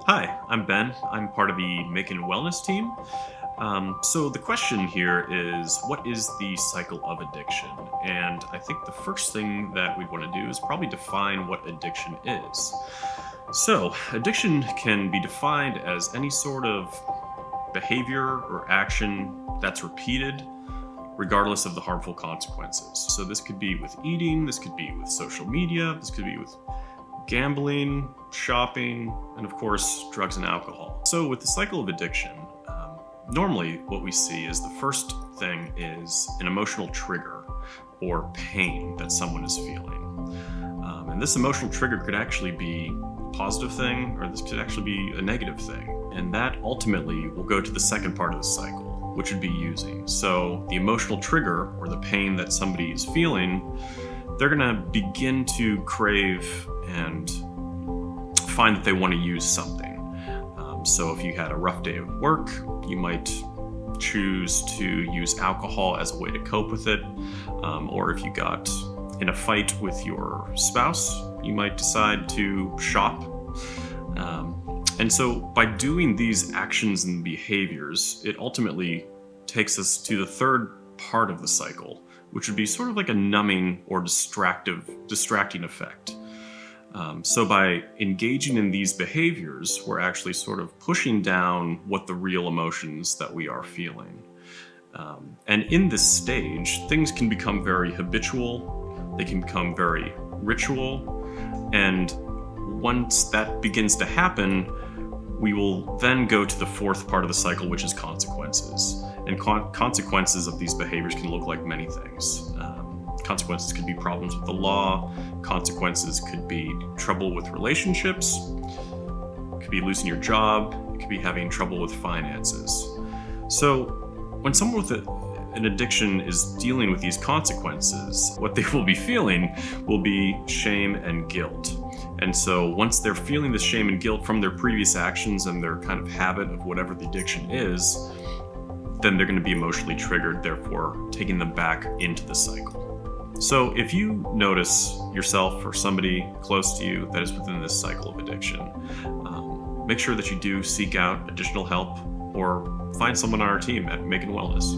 Hi, I'm Ben. I'm part of the Making Wellness team. So the question here is, what is the cycle of addiction? And I think the first thing that we'd want to do is probably define what addiction is. So addiction can be defined as any sort of behavior or action that's repeated regardless of the harmful consequences. So this could be with eating, this could be with social media, this could be with gambling, shopping, and of course, drugs and alcohol. So, with the cycle of addiction, normally what we see is the first thing is an emotional trigger or pain that someone is feeling. And this emotional trigger could actually be a positive thing, or this could actually be a negative thing. And that ultimately will go to the second part of the cycle, which would be using. So, the emotional trigger or the pain that somebody is feeling, they're going to begin to crave and find that they want to use something. So if you had a rough day at work, you might choose to use alcohol as a way to cope with it. Or if you got in a fight with your spouse, you might decide to shop. And so by doing these actions and behaviors, it ultimately takes us to the third part of the cycle, which would be sort of like a numbing or distracting effect. So by engaging in these behaviors, we're actually sort of pushing down what the real emotions that we are feeling. And in this stage, things can become very habitual, they can become very ritual, and once that begins to happen, we will then go to the fourth part of the cycle, which is consequences. And consequences of these behaviors can look like many things. Consequences could be problems with the law. Consequences could be trouble with relationships. It could be losing your job. It could be having trouble with finances. So when someone with an addiction is dealing with these consequences, what they will be feeling will be shame and guilt. And so once they're feeling this shame and guilt from their previous actions and their kind of habit of whatever the addiction is, then they're going to be emotionally triggered, therefore taking them back into the cycle. So if you notice yourself or somebody close to you that is within this cycle of addiction, make sure that you do seek out additional help or find someone on our team at Making Wellness.